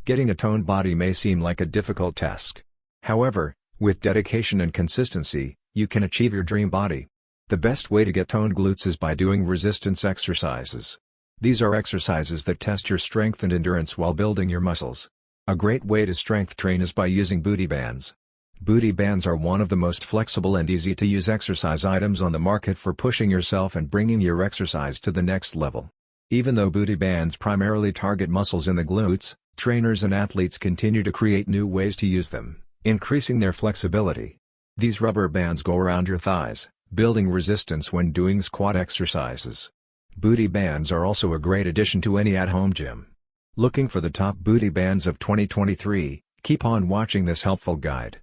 Getting a toned body may seem like a difficult task. However, with dedication and consistency, you can achieve your dream body. The best way to get toned glutes is by doing resistance exercises. These are exercises that test your strength and endurance while building your muscles. A great way to strength train is by using booty bands. Booty bands are one of the most flexible and easy-to-use exercise items on the market for pushing yourself and bringing your exercise to the next level. Even though booty bands primarily target muscles in the glutes, trainers and athletes continue to create new ways to use them, increasing their flexibility. These rubber bands go around your thighs, building resistance when doing squat exercises. Booty bands are also a great addition to any at-home gym. Looking for the top booty bands of 2023? Keep on watching this helpful guide.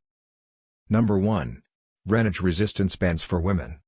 Number 1. RENOJ Resistance Bands for Women.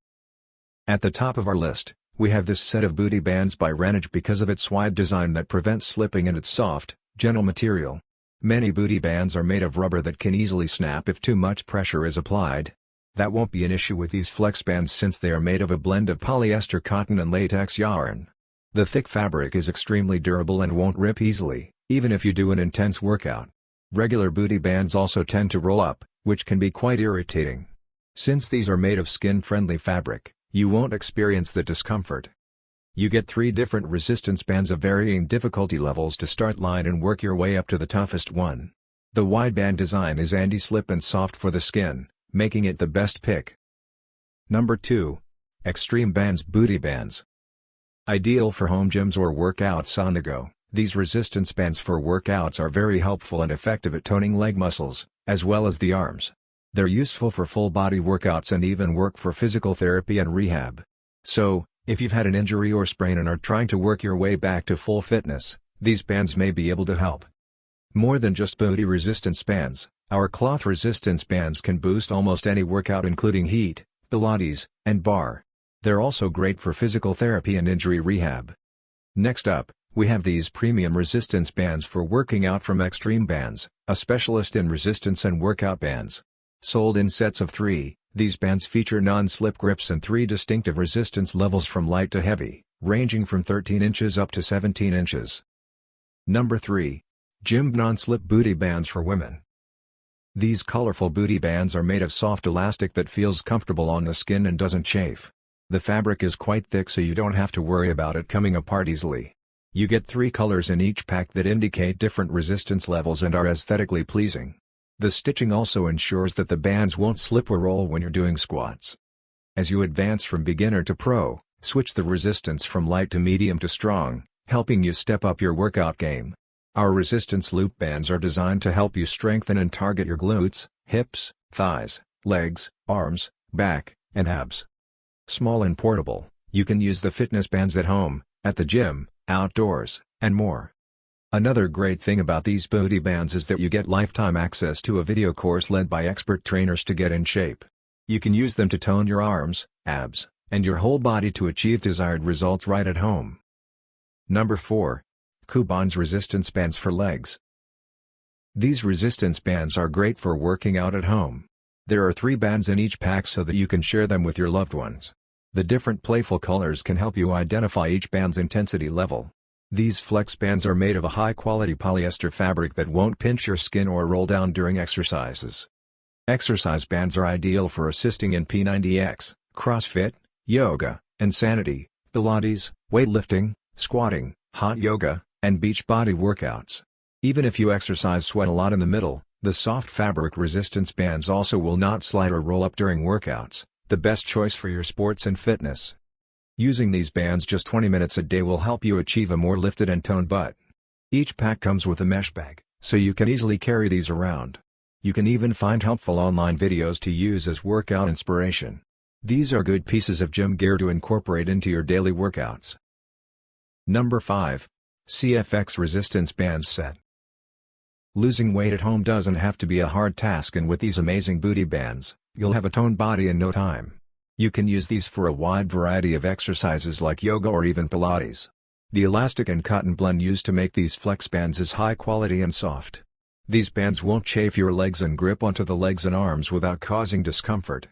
At the top of our list, we have this set of booty bands by RENOJ because of its wide design that prevents slipping and its soft, gentle material. Many booty bands are made of rubber that can easily snap if too much pressure is applied. That won't be an issue with these flex bands since they are made of a blend of polyester cotton and latex yarn. The thick fabric is extremely durable and won't rip easily, even if you do an intense workout. Regular booty bands also tend to roll up, which can be quite irritating. Since these are made of skin-friendly fabric, you won't experience the discomfort. You get 3 different resistance bands of varying difficulty levels to start line and work your way up to the toughest one. The wide band design is anti-slip and soft for the skin, making it the best pick. Number 2. XTREME Bands Booty Bands. Ideal for home gyms or workouts on the go, these resistance bands for workouts are very helpful and effective at toning leg muscles, as well as the arms. They're useful for full-body workouts and even work for physical therapy and rehab. So, if you've had an injury or sprain and are trying to work your way back to full fitness, these bands may be able to help. More than just booty resistance bands, our cloth resistance bands can boost almost any workout including HIIT, Pilates, and bar. They're also great for physical therapy and injury rehab. Next up, we have these premium resistance bands for working out from XTREME Bands, a specialist in resistance and workout bands. Sold in sets of 3, these bands feature non-slip grips and 3 distinctive resistance levels from light to heavy, ranging from 13 inches up to 17 inches. Number 3. GYMB Non-Slip Booty Bands for Women. These colorful booty bands are made of soft elastic that feels comfortable on the skin and doesn't chafe. The fabric is quite thick so you don't have to worry about it coming apart easily. You get 3 colors in each pack that indicate different resistance levels and are aesthetically pleasing. The stitching also ensures that the bands won't slip or roll when you're doing squats. As you advance from beginner to pro, switch the resistance from light to medium to strong, helping you step up your workout game. Our resistance loop bands are designed to help you strengthen and target your glutes, hips, thighs, legs, arms, back, and abs. Small and portable, you can use the fitness bands at home, at the gym, outdoors, and more. Another great thing about these booty bands is that you get lifetime access to a video course led by expert trainers to get in shape. You can use them to tone your arms, abs, and your whole body to achieve desired results right at home. Number 4. COOBONS Resistance Bands for Legs. These resistance bands are great for working out at home. There are 3 bands in each pack so that you can share them with your loved ones. The different playful colors can help you identify each band's intensity level. These flex bands are made of a high-quality polyester fabric that won't pinch your skin or roll down during exercises. Exercise bands are ideal for assisting in P90X, CrossFit, yoga, insanity, Pilates, weightlifting, squatting, hot yoga, and beach body workouts. Even if you exercise sweat a lot in the middle, the soft fabric resistance bands also will not slide or roll up during workouts, the best choice for your sports and fitness. Using these bands just 20 minutes a day will help you achieve a more lifted and toned butt. Each pack comes with a mesh bag, so you can easily carry these around. You can even find helpful online videos to use as workout inspiration. These are good pieces of gym gear to incorporate into your daily workouts. Number 5. CFX Resistance Bands Set. Losing weight at home doesn't have to be a hard task, and with these amazing booty bands, you'll have a toned body in no time. You can use these for a wide variety of exercises like yoga or even Pilates. The elastic and cotton blend used to make these flex bands is high quality and soft. These bands won't chafe your legs and grip onto the legs and arms without causing discomfort.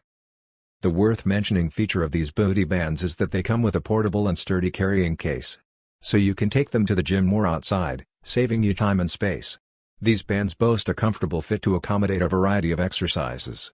The worth mentioning feature of these booty bands is that they come with a portable and sturdy carrying case. So you can take them to the gym or outside, saving you time and space. These bands boast a comfortable fit to accommodate a variety of exercises.